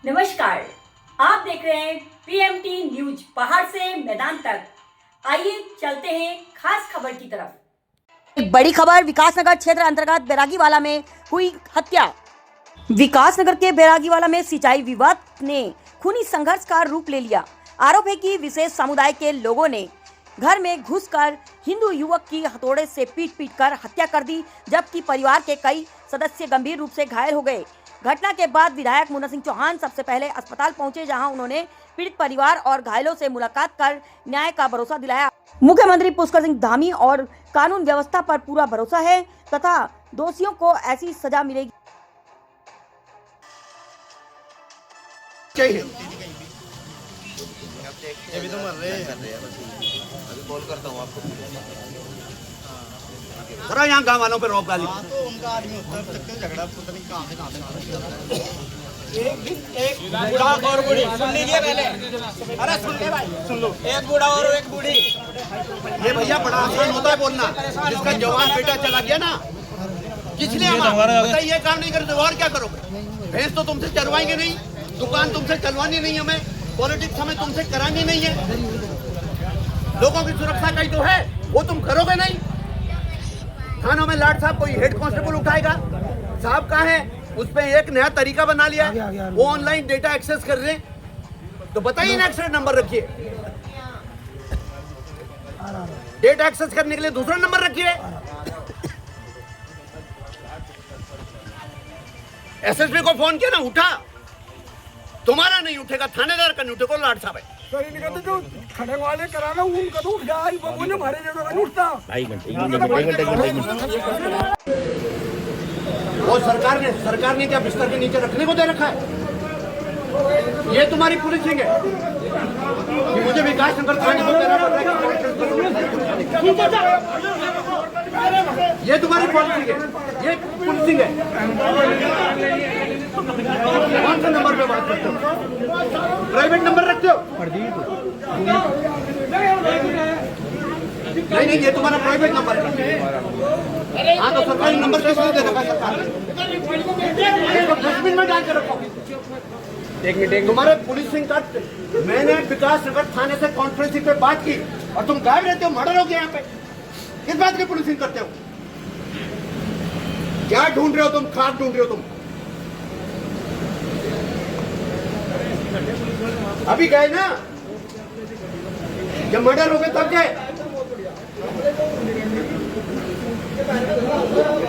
नमस्कार, आप देख रहे हैं पीएमटी न्यूज पहाड़ से मैदान तक। आइए चलते हैं खास खबर की तरफ। एक बड़ी खबर, विकासनगर क्षेत्र अंतर्गत बैरागीवाला में हुई हत्या। विकासनगर के बैरागीवाला में सिंचाई विवाद ने खूनी संघर्ष का रूप ले लिया। आरोप है कि विशेष समुदाय के लोगों ने घर में घुसकर हिंदू युवक की हथौड़े से पीट कर हत्या कर दी, जबकि परिवार के कई सदस्य गंभीर रूप से घायल हो गए। घटना के बाद विधायक मुन्ना सिंह चौहान सबसे पहले अस्पताल पहुंचे, जहां उन्होंने पीड़ित परिवार और घायलों से मुलाकात कर न्याय का भरोसा दिलाया। मुख्यमंत्री पुष्कर सिंह धामी और कानून व्यवस्था पर पूरा भरोसा है तथा दोषियों को ऐसी सजा मिलेगी। अभी तो मर रहे हैं, अभी कॉल करता हूँ आपको। थोड़ा यहाँ गाँव वालों पे रोक डाली। तो उनका आदमी होता है, तक झगड़ा पता नहीं कहाँ से एक बूढ़ा और बूढ़ी सुन लीजिए पहले। अरे सुन ले भाई, सुन लो। एक बूढ़ा और एक बूढ़ी। ये भैया बड़ा आसान होता है बोलना। जिसका जवान बेटा चला गया ना, किसलिए हम बताइए ये काम नहीं करते और क्या करोगे? भैंस तो तुमसे चरवाएंगे नहीं, दुकान तुमसे चलवानी नहीं, हमें पॉलिटिक्स हमें तुमसे करानी नहीं है। लोगों की सुरक्षा का ही तो है, वो तुम करोगे नहीं। थानों में लाट साहब कोई हेड कांस्टेबल उठाएगा, साहब कहाँ है? उस पर एक नया तरीका बना लिया, वो ऑनलाइन डेटा एक्सेस कर रहे हैं। तो बताइए ना, एक्सीडेंट नंबर रखिए। डेटा एक्सेस करने के लिए दूसरा नंबर रखिए। एसएसपी को फोन किया ना, उठा। तुम्हारा नहीं उठेगा, थानेदार का नहीं उठेगा, लाट साहब है। जो खड़े वाले कराना उनका तो उठ जाए, वो ने हमारे जगह का उठता। वो सरकार ने क्या बिस्तर के नीचे रखने को दे रखा है? ये तुम्हारी पुलिसिंग है कि मुझे विकास नगर थाने को देना पड़ रहा है। ये तुम्हारी पॉलिसिंग है, ये पुलिसिंग है। कौन सा नंबर पे बात करते हो? प्राइवेट नंबर रखते हो? नहीं, ये तुम्हारा प्राइवेट नंबर है। हाँ, तो सरकारी नंबर कैसे दे रखा है सरकार? इसको डस्टबिन में डाल के रखो। एक मिनट, तुम्हारे पुलिसिंग का मैंने विकास नगर थाने से कॉन्फ्रेंसिंग पे बात की और तुम गायब रहते हो, मर्डर हो गया यहाँ पे। किस बात की पुलिसिंग करते हो? क्या ढूंढ रहे हो तुम? खाक ढूंढ रहे हो तुम? अभी गए ना, जब मर्डर हो गए तब गए।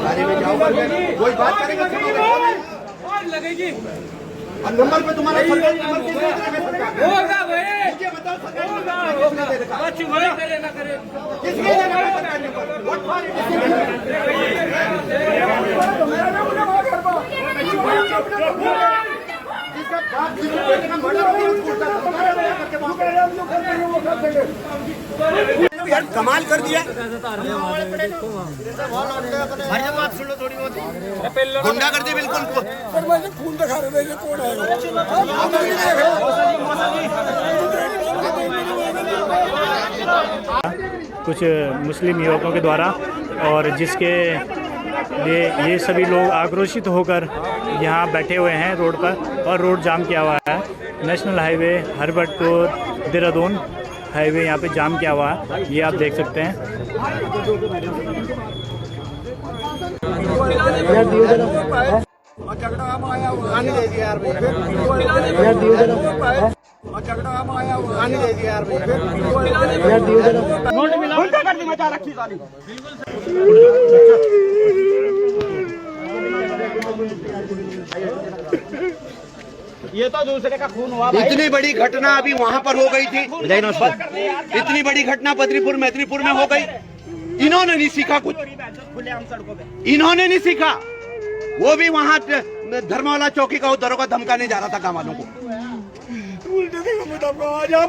गाड़ी में जाओ, कोई बात करेगा लगेगी। और नंबर पे तुम्हारा सरकारी नंबर होगा भाई, मुझे बताओ सरकारी नंबर किसने दे रखा? किसने दे रखा सरकारी नंबर? यार कमाल कर दिया। बात सुन लो थोड़ी बहुत। गुंडागर्दी बिल्कुल। खून दिखा रहे थे, कौन कुछ मुस्लिम युवकों के द्वारा, और जिसके लिए ये सभी लोग आक्रोशित होकर यहाँ बैठे हुए हैं रोड पर, और रोड जाम किया हुआ है। National highway Herbertpur Dehradun highway यहाँ पे जाम किया हुआ है, ये आप देख सकते हैं। ये तो दूसरे का खून हुआ भाई। इतनी बड़ी घटना अभी वहाँ पर हो गई थी, इतनी बड़ी घटना बद्रीपुर मेदिनीपुर में हो गई। इन्होंने नहीं सीखा कुछ, इन्होंने नहीं सीखा। वो भी वहाँ धर्मवाला चौकी का दरोगा धमकाने जा रहा था गाँव वालों को।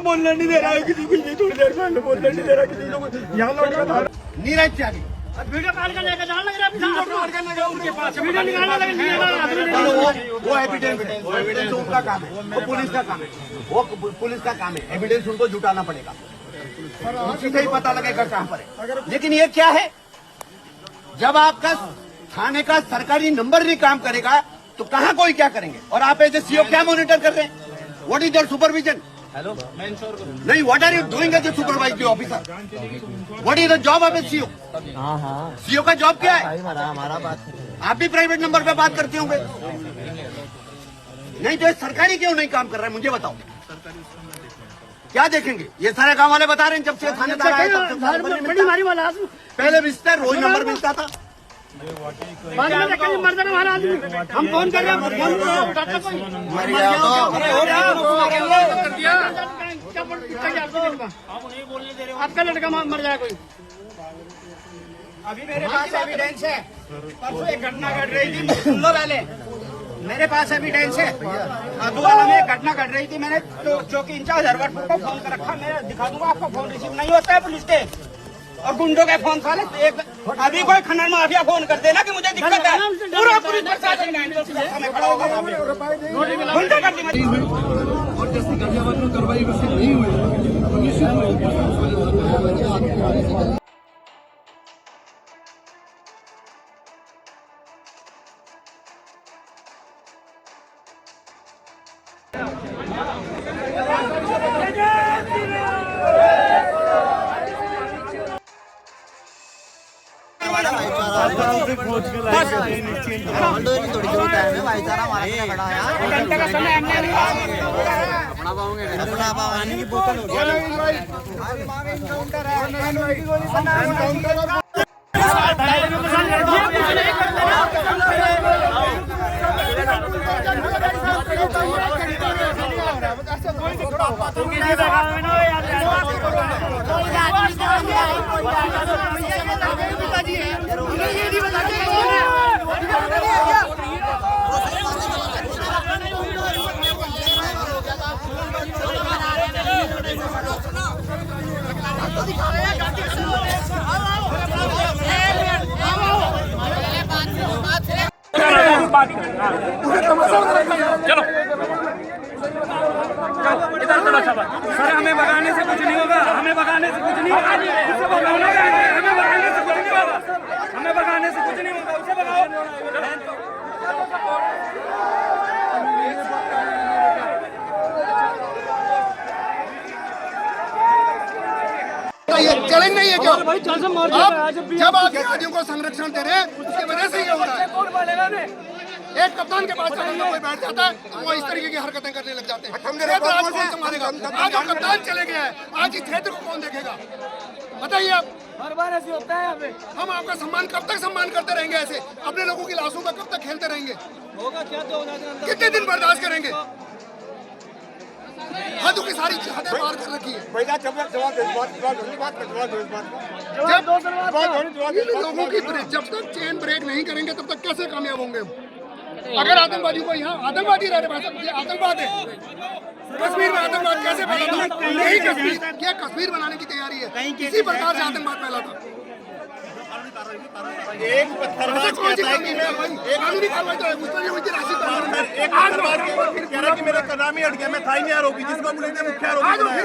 बोलने नहीं दे रहा है किसी को, थोड़ी देर पहले बोलने नहीं दे रहा किसी को। यहाँ लौट का नीरज त्यागी वीडियो कॉल करने का जान लग रहा है उनके पास, वीडियो निकालना वो एविडेंस उनका काम है, वो पुलिस का काम है, वो पुलिस का काम है। एविडेंस उनको जुटाना पड़ेगा, उसी से ही पता लगेगा कहाँ पर है। लेकिन ये क्या है, जब आपका थाने का सरकारी नंबर नहीं काम करेगा तो कहाँ कोई क्या करेंगे? और आप एज ए सीओ क्या मॉनिटर कर रहे हैं? What is your supervision? Hello, मैं इंश्योर करूँ। नहीं, what are you doing as a supervisory officer? What is the job of a CO? हाँ, सीओ का जॉब क्या है? हमारा बात। आप भी प्राइवेट नंबर पे बात करते होंगे। नहीं तो ये सरकारी क्यों नहीं काम कर रहा है, मुझे बताओ। क्या देखेंगे? ये सारे गांव वाले बता रहे हैं जब से थानेदार आए तब से बड़ी मिलता। पहले मिलता रोज नंबर मिलता था। हम फोन कर रहे हैं, उठाता कोई आपका लड़का मर जाए कोई। अभी मेरे पास एविडेंस है, परसों एक घटना घट रही थी, सुन लो पहले, मेरे पास एविडेंस है। अदुवाला में एक घटना घट रही थी, मैंने चौकी इंचार्ज हरवटपुर को फोन कर रखा, मैं दिखा दूंगा आपको, फोन रिसीव नहीं होता है पुलिस के और गुंडों के फोन साले। एक अभी कोई खनन माफिया फोन कर देना कि मुझे दिक्कत है, पूरा पुलिस प्रशासन में खड़ा होगा, गुंडा कर दी। और जैसी गाजियाबाद में कार्रवाई वैसे नहीं हुई तो निश्चित रूप से घंटे का समय हमने पानी की बोतल हो चलो इधर तमाशा बात। सर हमें भगाने से कुछ नहीं होगा, हमें भगाने से कुछ नहीं होगा, उसे भगाना है, हमें भगाने से कुछ नहीं होगा, हमें भगाने से कुछ नहीं होगा, उसे भगाओ। ये चैलेंज नहीं है क्या? आप जब आदिवासियों को संरक्षण दे रहे हैं उसकी वजह से ये हो रहा है। एक कप्तान के पास चलेंगे कोई बैठ जाता है तो वो इस तरीके की हरकतें करने लग जाते हैं। क्षेत्र आज कौन संभालेगा? आज जो कप्तान चले गया है, आज इस क्षेत्र को कौन देखेगा? बताइए आप। हर बार ऐसे होता है यहाँ पे। हम आपका सम्मान कब तक सम्मान करते रहेंगे? ऐसे अपने लोगों की लाशों का कब तक खेलते रहेंगे? होगा क्या तो कितने दिन बर्दाश्त करेंगे? हद की सारी हदें पार कर रखी है। इन लोगों की जब तक चेन ब्रेक नहीं करेंगे तब तक कैसे कामयाब होंगे हम? अगर आतंकवादी को यहाँ आतंकवादी रह रहे, आतंकवाद है कश्मीर में, आतंकवाद कैसे फैला था? यही कश्मीर, क्या कश्मीर बनाने की तैयारी है? इसी प्रकार से आतंकवाद फैला था। एक पत्थर कानूनी कार्रवाई तो है, मुझ पर हुई थी राशि कह रहा कि मेरा कदम ही हट गया, मैं था ही नहीं आरोपी जिसको पुलिस ने मुख्य आरोपी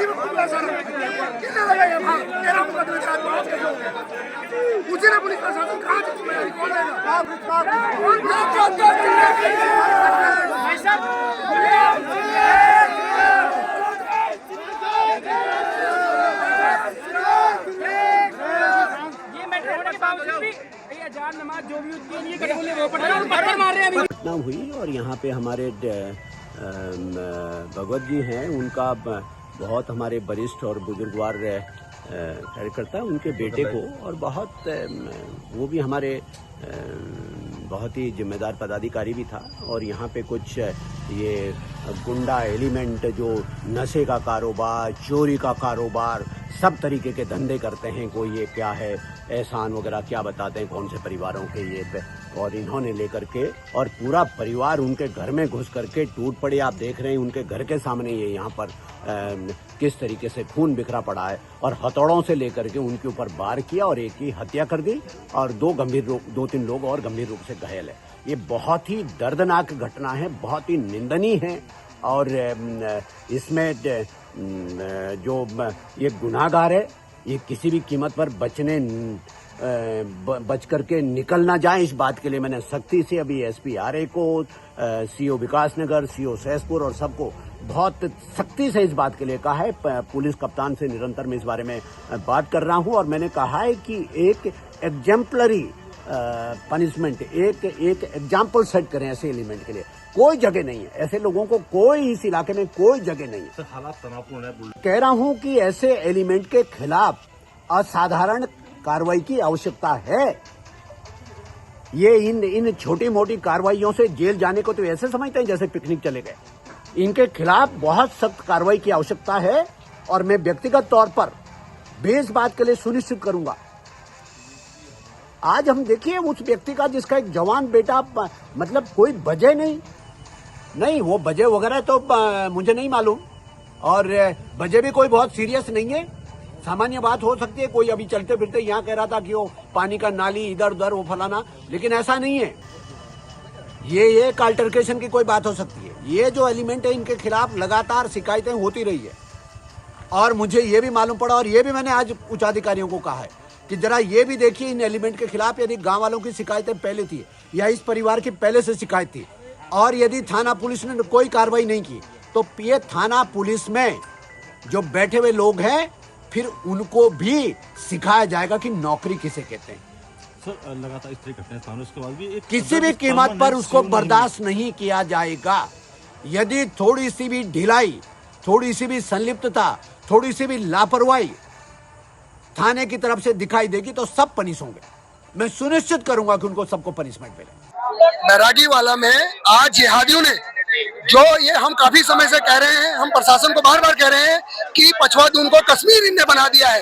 मुझे ना पुलिस प्रशासन कहाँ घटना हुई और यहाँ पे हमारे भगवत जी हैं, उनका बहुत हमारे वरिष्ठ और बुजुर्गवार कार्यकर्ता उनके बेटे को, और बहुत वो भी हमारे बहुत ही जिम्मेदार पदाधिकारी भी था। और यहाँ पे कुछ ये गुंडा एलिमेंट जो नशे का कारोबार, चोरी का कारोबार, सब तरीके के धंधे करते हैं। कोई ये क्या है एहसान वगैरह क्या बताते हैं, कौन से परिवारों के ये, और इन्होंने लेकर के और पूरा परिवार उनके घर में घुस करके टूट पड़े। आप देख रहे हैं उनके घर के सामने ये यहाँ पर किस तरीके से खून बिखरा पड़ा है, और हथौड़ों से लेकर के उनके ऊपर वार किया और एक की हत्या कर दी और दो तीन लोग और गंभीर रूप से घायल है। ये बहुत ही दर्दनाक घटना है, बहुत ही निंदनीय है। और इसमें जो ये गुनाहगार है, ये किसी भी कीमत पर बचने बच करके निकल ना जाए, इस बात के लिए मैंने सख्ती से अभी एसपी आरए को, सीओ विकासनगर, सीओ सहसपुर और सबको बहुत सख्ती से इस बात के लिए कहा है। पुलिस कप्तान से निरंतर मैं इस बारे में बात कर रहा हूं और मैंने कहा है कि एक एग्जाम्पलरी पनिशमेंट, एक एग्जाम्पल सेट करें ऐसे एलिमेंट के लिए। कोई जगह नहीं है ऐसे लोगों को, कोई इस इलाके में कोई जगह नहीं है। हालात तनावपूर्ण है। कह रहा हूं कि ऐसे एलिमेंट के खिलाफ असाधारण कार्रवाई की आवश्यकता है। ये इन छोटी मोटी कार्रवाइयों से जेल जाने को तो ऐसे समझते हैं जैसे पिकनिक चले गए। इनके खिलाफ बहुत सख्त कार्रवाई की आवश्यकता है और मैं व्यक्तिगत तौर पर भी इस बात के लिए सुनिश्चित करूंगा। आज हम देखिए उस व्यक्ति का जिसका एक जवान बेटा, मतलब कोई वजह नहीं, वो वजह वगैरह तो मुझे नहीं मालूम, और वजह भी कोई बहुत सीरियस नहीं है, सामान्य बात हो सकती है। कोई अभी चलते फिरते यहाँ कह रहा था कि वो पानी का नाली इधर उधर वो फलाना, लेकिन ऐसा नहीं है। ये एक अल्टरकेशन की कोई बात हो सकती है। ये जो एलिमेंट है इनके खिलाफ लगातार शिकायतें होती रही है और मुझे ये भी मालूम पड़ा और ये भी मैंने आज उच्च अधिकारियों को कहा है कि जरा ये भी देखिए इन एलिमेंट के खिलाफ यदि गांव वालों की शिकायतें पहले थी या इस परिवार की पहले से शिकायत थी और यदि थाना पुलिस ने कोई कार्रवाई नहीं की तो ये थाना पुलिस में जो बैठे हुए लोग हैं फिर उनको भी सिखाया जाएगा कि नौकरी किसे कहते हैं। सर लगातार इस तरह घटनाएं सामने, उसके बाद भी किसी भी कीमत पर उसको बर्दाश्त नहीं किया जाएगा। यदि थोड़ी सी भी ढिलाई, थोड़ी सी भी संलिप्तता, थोड़ी सी भी लापरवाही थाने की तरफ से दिखाई देगी तो सब पनिश होंगे। मैं सुनिश्चित करूंगा कि उनको सबको पनिशमेंट मिले। बैरागी वाला में आज जिहादियों ने जो ये हम काफी समय से कह रहे हैं, हम प्रशासन को बार बार कह रहे हैं कि पछवा दून को कश्मीर इनने बना दिया है,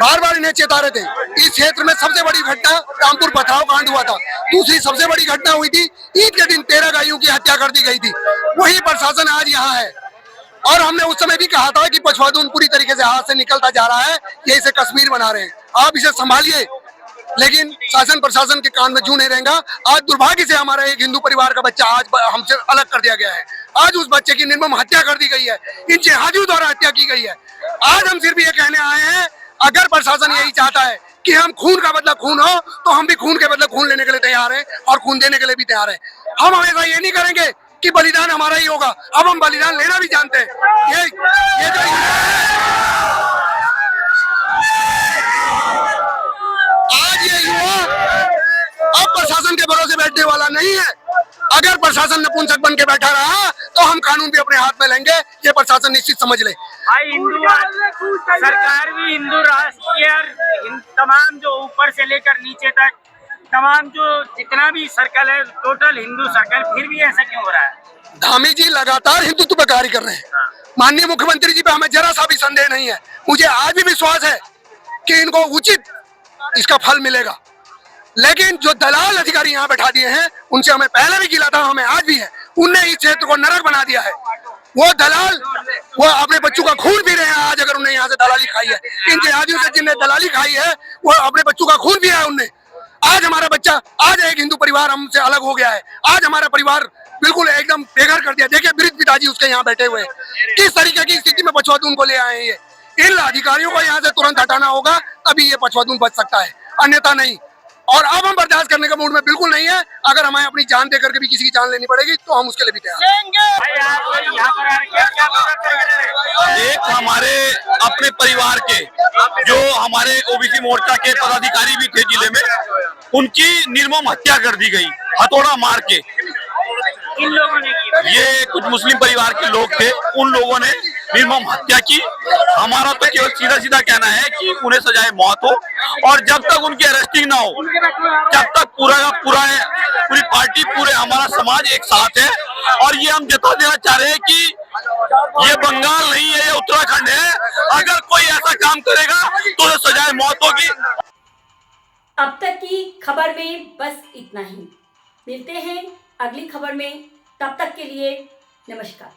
बार बार इन्हें चेता रहे थे। इस क्षेत्र में सबसे बड़ी घटना रामपुर पथराव कांड हुआ था। दूसरी सबसे बड़ी घटना हुई थी ईद के दिन 13 गायों की हत्या कर दी गई थी। वही प्रशासन आज यहाँ है और हमने उस समय भी कहा था कि पछवादून पूरी तरीके से हाथ से निकलता जा रहा है, ये इसे कश्मीर बना रहे हैं, आप इसे संभालिए। लेकिन शासन प्रशासन के कान में जू नहीं रहेगा। आज दुर्भाग्य से हमारा एक हिंदू परिवार का बच्चा आज हमसे अलग कर दिया गया है। आज उस बच्चे की निर्मम हत्या कर दी गई है, इन जिहादियों द्वारा हत्या की गई है। आज हम सिर्फ ये कहने आए हैं, अगर प्रशासन यही चाहता है कि हम खून का बदला खून हो तो हम भी खून के बदले खून लेने के लिए तैयार हैं और खून देने के लिए भी तैयार हैं। हम हमेशा ये नहीं करेंगे कि बलिदान हमारा ही होगा, अब हम बलिदान लेना भी जानते हैं। ये जो आज ये युवा अब प्रशासन के भरोसे बैठने वाला नहीं है। अगर प्रशासन नपुंसक बन के बैठा रहा तो हम कानून भी अपने हाथ में लेंगे, ये प्रशासन निश्चित समझ ले। भाई हिंदू सरकार भी हिंदू राष्ट्र तमाम जो ऊपर से लेकर नीचे तक तमाम जो जितना भी सर्कल है टोटल हिंदू सर्कल, फिर भी ऐसा क्यों हो रहा है? धामी जी लगातार हिंदुत्व पे कार्य कर रहे हैं। माननीय मुख्यमंत्री जी पे हमें जरा सा भी संदेह नहीं है। मुझे आज भी विश्वास है कि इनको उचित इसका फल मिलेगा। लेकिन जो दलाल अधिकारी यहाँ बैठा दिए हैं उनसे हमें पहले भी गिला था, हमें आज भी है। उनने इस क्षेत्र को नरक बना दिया है। वो दलाल वो अपने बच्चों का खून पी रहे हैं। आज अगर उन्हें यहाँ से दलाली खाई है, इन जिहादियों से जिनने दलाली खाई है वो अपने बच्चों का खून पिया है उनने। आज हमारा बच्चा, आज एक हिंदू परिवार हमसे अलग हो गया है। आज हमारा परिवार बिल्कुल एकदम बेघर कर दिया। देखिए वृद्ध पिताजी उसके यहाँ बैठे हुए, किस तरीके की स्थिति में पछवादून को ले आए हैं ये। इन अधिकारियों को यहाँ से तुरंत हटाना होगा, तभी ये पछवादून बच सकता है, अन्यथा नहीं। और अब हम बर्दाश्त करने का मूड में बिल्कुल नहीं है। अगर हमें अपनी जान देकर के भी किसी की जान लेनी पड़ेगी तो हम उसके लिए भी तैयार हैं। एक हमारे अपने परिवार के जो हमारे ओबीसी मोर्चा के पदाधिकारी भी थे जिले में, उनकी निर्मम हत्या कर दी गई हथौड़ा मार के। इन लोगों ने की, ये कुछ मुस्लिम परिवार के लोग थे, उन लोगों ने निर्मम हत्या की। हमारा तो केवल सीधा सीधा कहना है कि उन्हें सजाए मौत हो और जब तक उनकी अरेस्टिंग ना हो जब तक पूरी पार्टी, पूरे हमारा समाज एक साथ है। और ये हम जता देना चाह रहे हैं कि ये बंगाल नहीं है, ये उत्तराखंड है। अगर कोई ऐसा काम करेगा तो उसे सजाए मौत होगी। अब तक की खबर में बस इतना ही। मिलते हैं अगली खबर में, तब तक के लिए नमस्कार।